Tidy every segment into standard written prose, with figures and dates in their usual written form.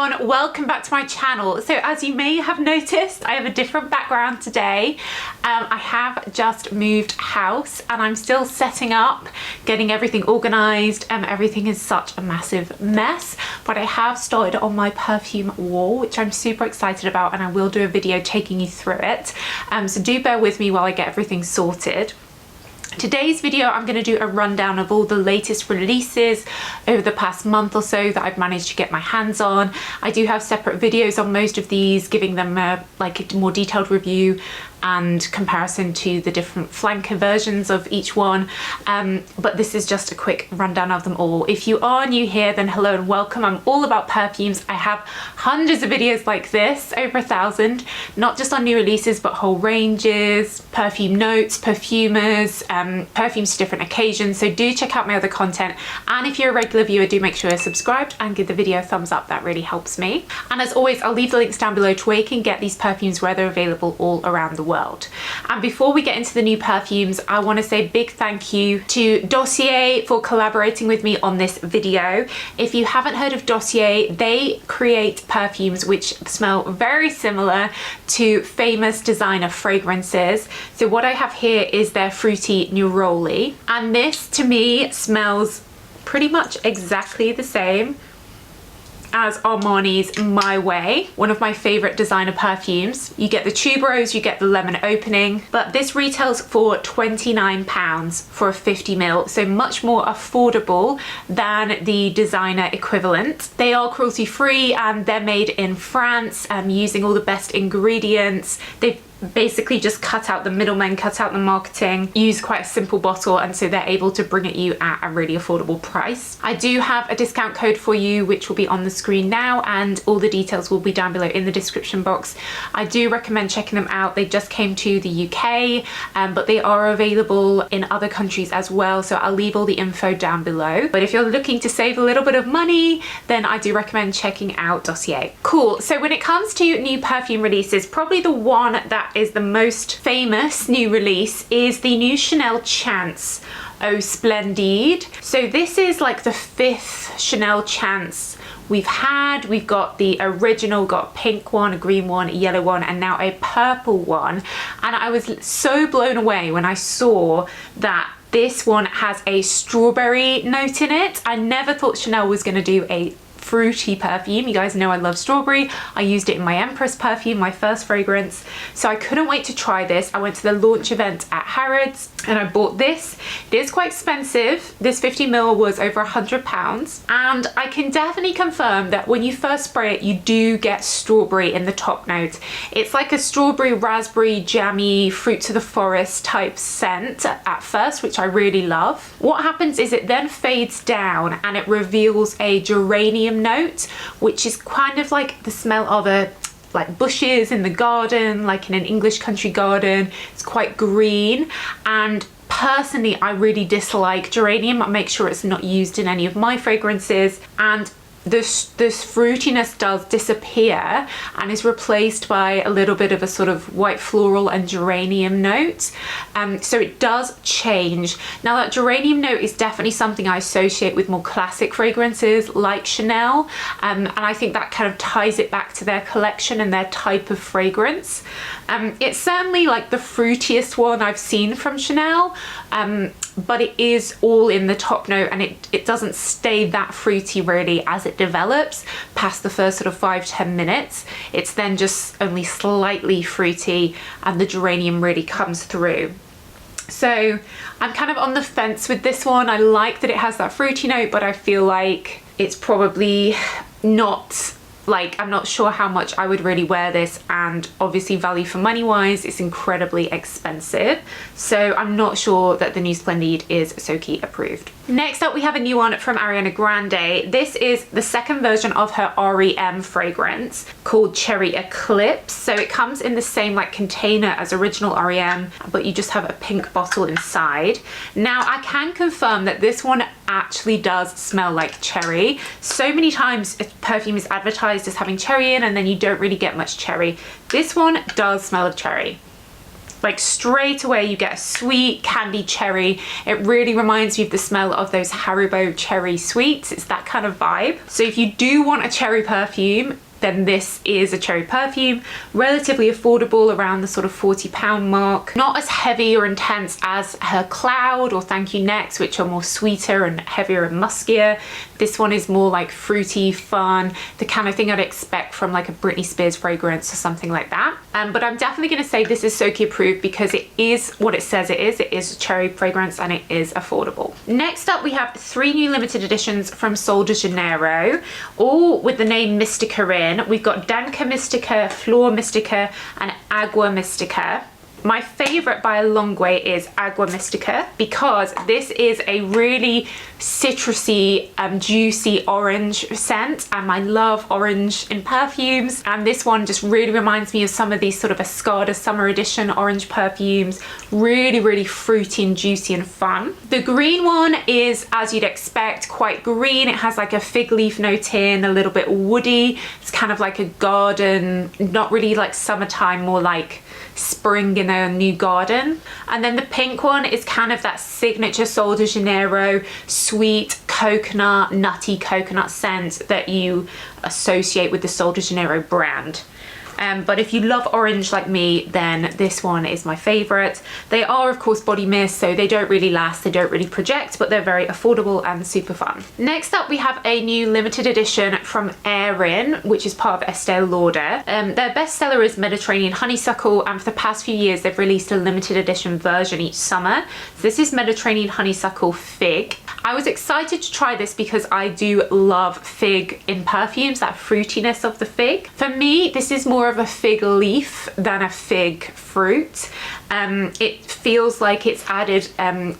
everyone, welcome back to my channel. So as you may have noticed, I have a different background today. I have just moved house and I'm still setting up, getting everything organized. Everything is such a massive mess, but I have started on my perfume wall, which I'm super excited about, and I will do a video taking you through it. So do bear with me while I get everything sorted. Today's video, I'm going to do a rundown of all the latest releases over the past month or so that I've managed to get my hands on. I do have separate videos on most of these, giving them a more detailed review and comparison to the different flanker versions of each one, but this is just a quick rundown of them all. If you are new here, then hello and welcome. I'm all about perfumes. I have hundreds of videos like this, over 1,000, not just on new releases but whole ranges, perfume notes, perfumers, perfumes to different occasions. So do check out my other content, and if you're a regular viewer, do make sure you're subscribed and give the video a thumbs up. That really helps me. And as always, I'll leave the links down below to where you can get these perfumes, where they're available all around the world. And before we get into the new perfumes, I want to say a big thank you to Dossier for collaborating with me on this video. If you haven't heard of Dossier, they create perfumes which smell very similar to famous designer fragrances. So what I have here is their Fruity Neroli, and this to me smells pretty much exactly the same as Armani's My Way, one of my favorite designer perfumes. You get the tuberose, you get the lemon opening, but this retails for £29 for a 50ml, so much more affordable than the designer equivalent. They are cruelty free and they're made in France, using all the best ingredients. They've basically just cut out the middlemen, cut out the marketing, use quite a simple bottle, and so they're able to bring it you at a really affordable price. I do have a discount code for you which will be on the screen now, and all the details will be down below in the description box. I do recommend checking them out. They just came to the UK, but they are available in other countries as well, so I'll leave all the info down below. But if you're looking to save a little bit of money, then I do recommend checking out Dossier. Cool. So when it comes to new perfume releases, probably the one that is the most famous new release is the new Chanel Chance Eau Splendide. So this is like the 5th Chanel Chance we've had. We've got the original, got a pink one, a green one, a yellow one, and now a purple one. And I was so blown away when I saw that this one has a strawberry note in it. I never thought Chanel was going to do a fruity perfume. You guys know I love strawberry. I used it in my Empress perfume, my first fragrance, so I couldn't wait to try this. I went to the launch event at Harrods and I bought this. It is quite expensive. This 50ml was over £100, and I can definitely confirm that when you first spray it, you do get strawberry in the top note. It's like a strawberry, raspberry, jammy, fruit to the forest type scent at first, which I really love. What happens is it then fades down and it reveals a geranium note, which is kind of like the smell of like bushes in the garden, like in an English country garden. It's quite green, and personally I really dislike geranium. I make sure it's not used in any of my fragrances, and this fruitiness does disappear and is replaced by a little bit of a sort of white floral and geranium note. So it does change. Now that geranium note is definitely something I associate with more classic fragrances like Chanel, and I think that kind of ties it back to their collection and their type of fragrance. It's certainly like the fruitiest one I've seen from Chanel, but it is all in the top note, and it doesn't stay that fruity really as it develops past the first sort of 5-10 minutes. It's then just only slightly fruity and the geranium really comes through. So I'm kind of on the fence with this one. I like that it has that fruity note, but I feel like it's probably not, like, I'm not sure how much I would really wear this, and obviously value for money wise it's incredibly expensive, so I'm not sure that the new Splendide is Soki approved. Next up we have a new one from Ariana Grande. This is the second version of her REM fragrance called Cherry Eclipse. So it comes in the same like container as original REM, but you just have a pink bottle inside. Now I can confirm that this one actually does smell like cherry. So many times perfume is advertised as having cherry in and then you don't really get much cherry. This one does smell of cherry. like straight away you get a sweet candy cherry. It really reminds me of the smell of those Haribo cherry sweets. It's that kind of vibe. So if you do want a cherry perfume, then this is a cherry perfume. Relatively affordable, around the sort of £40 mark. Not as heavy or intense as her Cloud or Thank You Next, which are more sweeter and heavier and muskier. This one is more like fruity, fun, the kind of thing I'd expect from like a Britney Spears fragrance or something like that. But I'm definitely going to say this is Soki approved because it is what it says it is. It is a cherry fragrance and it is affordable. Next up, we have 3 new limited editions from Sol de Janeiro, all with the name Mystica in. We've got Danca Mystica, Flor Mystica, and Agua Mystica. My favorite by a long way is Agua Mystica because this is a really citrusy, juicy orange scent, and I love orange in perfumes, and this one just really reminds me of some of these sort of Escada Summer Edition orange perfumes. Really fruity and juicy and fun. The green one is, as you'd expect, quite green. It has like a fig leaf note in, a little bit woody. It's kind of like a garden, not really like summertime, more like spring in a new garden. And then the pink one is kind of that signature Sol de Janeiro sweet coconut, nutty coconut scent that you associate with the Sol de Janeiro brand. But if you love orange like me, then this one is my favorite. They are of course body mist, so they don't really last, they don't really project, but they're very affordable and super fun. Next up, we have a new limited edition from Erin, which is part of Estee Lauder. Their bestseller is Mediterranean Honeysuckle, and for the past few years they've released a limited edition version each summer. So this is Mediterranean Honeysuckle Fig. I was excited to try this because I do love fig in perfumes, that fruitiness of the fig. For me, this is more of a fig leaf than a fig fruit. It feels like it's added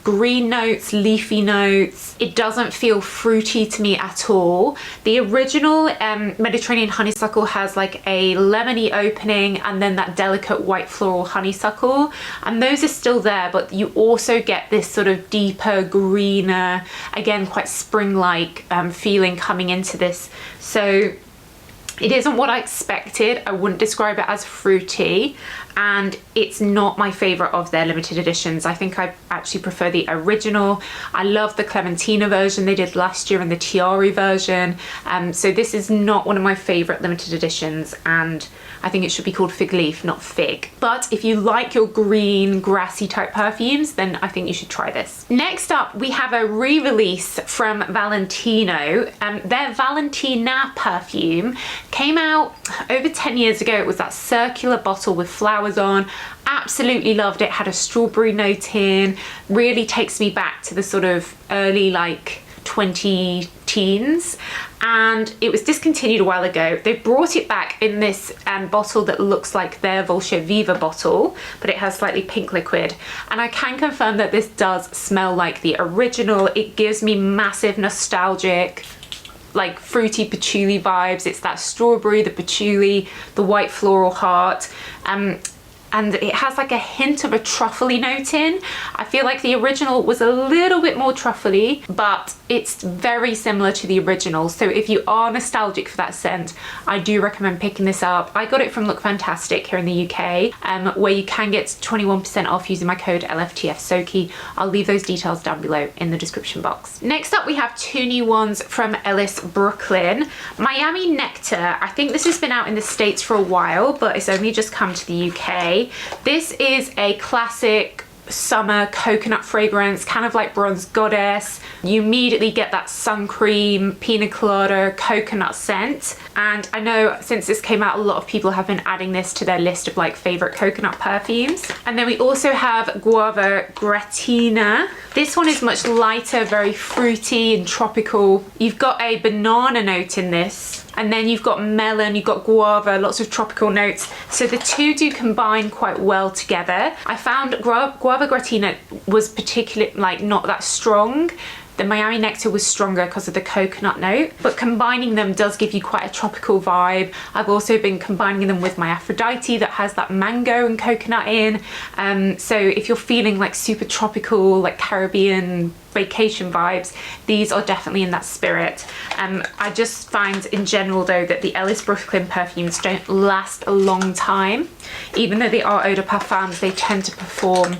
green notes, leafy notes. It doesn't feel fruity to me at all. The original Mediterranean Honeysuckle has like a lemony opening and then that delicate white floral honeysuckle, and those are still there, but you also get this sort of deeper, greener, again quite spring-like feeling coming into this. So it isn't what I expected. I wouldn't describe it as fruity, and it's not my favorite of their limited editions. I think I actually prefer the original. I love the Clementina version they did last year and the Tiari version. So this is not one of my favorite limited editions, and I think it should be called Fig Leaf, not Fig. But if you like your green, grassy type perfumes, then I think you should try this. Next up, we have a re-release from Valentino. Their Valentina perfume came out over 10 years ago. It was that circular bottle with flowers on. Absolutely loved it. Had a strawberry note in. Really takes me back to the sort of early like 20 teens, and it was discontinued a while ago. They brought it back in this bottle that looks like their Volche Viva bottle, but it has slightly pink liquid, and I can confirm that this does smell like the original. It gives me massive nostalgic, like fruity patchouli vibes. It's that strawberry, the patchouli, the white floral heart, and it has like a hint of a truffly note in. I feel like the original was a little bit more truffly, but it's very similar to the original. So if you are nostalgic for that scent, I do recommend picking this up. I got it from Look Fantastic here in the UK, where you can get 21% off using my code LFTFSOKI. I'll leave those details down below in the description box. Next up, we have 2 new ones from Ellis Brooklin. Miami Nectar. I think this has been out in the States for a while, but it's only just come to the UK. This is a classic summer coconut fragrance, kind of like Bronze Goddess. You immediately get that sun cream, pina colada, coconut scent. And I know since this came out, a lot of people have been adding this to their list of like favorite coconut perfumes. And then we also have Guava Gratina. This one is much lighter, very fruity and tropical. You've got a banana note in this, and then you've got melon, you've got guava, lots of tropical notes. So the two do combine quite well together. I found Guava Gratina was particularly like not that strong. The Miami Nectar was stronger because of the coconut note, but combining them does give you quite a tropical vibe. I've also been combining them with my Aphrodite that has that mango and coconut in. So if you're feeling like super tropical, like Caribbean vacation vibes, these are definitely in that spirit. I just find in general though that the Ellis Brooklin perfumes don't last a long time. Even though they are eau de parfums, they tend to perform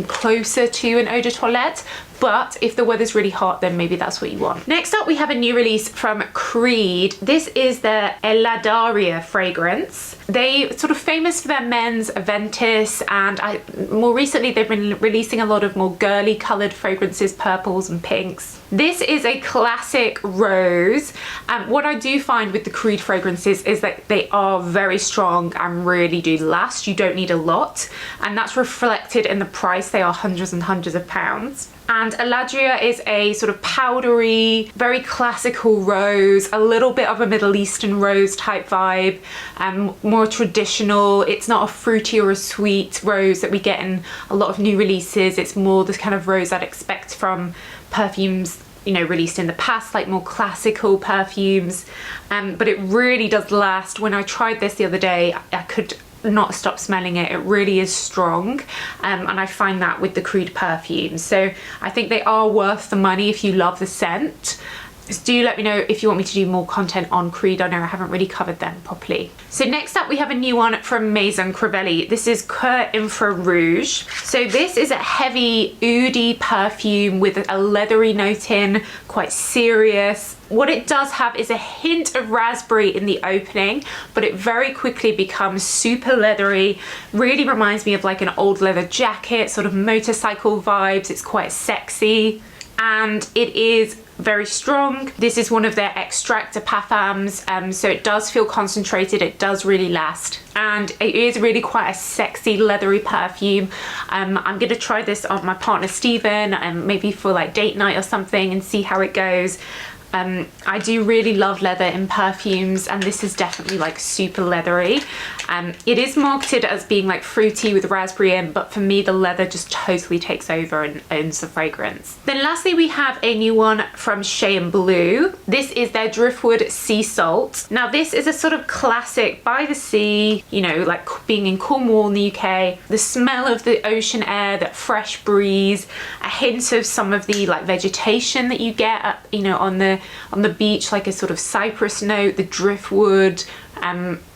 closer to an eau de toilette. But if the weather's really hot, then maybe that's what you want. Next up, we have a new release from Creed. This is their ELADARIA fragrance. They sort of famous for their men's Aventus, and more recently they've been releasing a lot of more girly colored fragrances, purples and pinks. This is a classic rose. What I do find with the Creed fragrances is that they are very strong and really do last. You don't need a lot, and that's reflected in the price. They are hundreds and hundreds of pounds. And ELADARIA is a sort of powdery, very classical rose, a little bit of a Middle Eastern rose type vibe, more traditional. It's not a fruity or a sweet rose that we get in a lot of new releases. It's more the kind of rose I'd expect from perfumes, you know, released in the past, like more classical perfumes. But it really does last. When I tried this the other day, I could not stop smelling it. It really is strong, and I find that with the Creed perfumes. So I think they are worth the money if you love the scent. Just do let me know if you want me to do more content on Creed. I know I haven't really covered them properly. So next up we have a new one from Maine Cre. This is Cœur Infra Rouge. So this is a heavy oud perfume with a leathery note in, quite serious. What it does have is a hint of raspberry in the opening, but it very quickly becomes super leathery. Really reminds me of like an old leather jacket, sort of motorcycle vibes. It's quite sexy, and it is very strong. This is one of their extract de parfums, so it does feel concentrated. It does really last, and it is really quite a sexy leathery perfume. I'm gonna try this on my partner Stephen, and maybe for like date night or something, and see how it goes. I do really love leather in perfumes, and this is definitely like super leathery. It is marketed as being like fruity with raspberry in, but for me the leather just totally takes over and owns the fragrance. Then lastly we have a new one from Shea & Blue. This is their Driftwood Sea Salt. Now this is a sort of classic by the sea, you know, like being in Cornwall in the UK. The smell of the ocean air, that fresh breeze, a hint of some of the like vegetation that you get, you know, on the beach, like a sort of cypress note, the driftwood,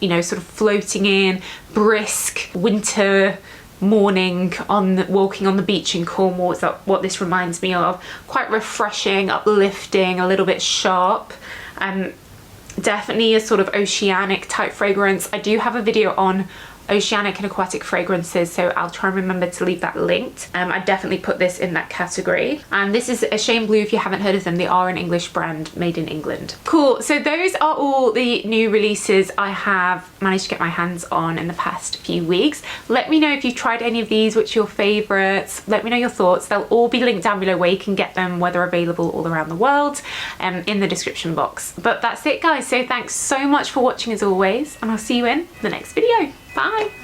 you know, sort of floating in, brisk winter morning walking on the beach in Cornwall is what this reminds me of. Quite refreshing, uplifting, a little bit sharp. Definitely a sort of oceanic type fragrance. I do have a video on oceanic and aquatic fragrances, so I'll try and remember to leave that linked. I definitely put this in that category. And this is a Shea & Blue. If you haven't heard of them, they are an English brand made in England. Cool, so those are all the new releases I have managed to get my hands on in the past few weeks. Let me know if you've tried any of these, which are your favorites. Let me know your thoughts. They'll all be linked down below where you can get them, where they're available all around the world, in the description box. But that's it guys, so thanks so much for watching as always, and I'll see you in the next video. Bye.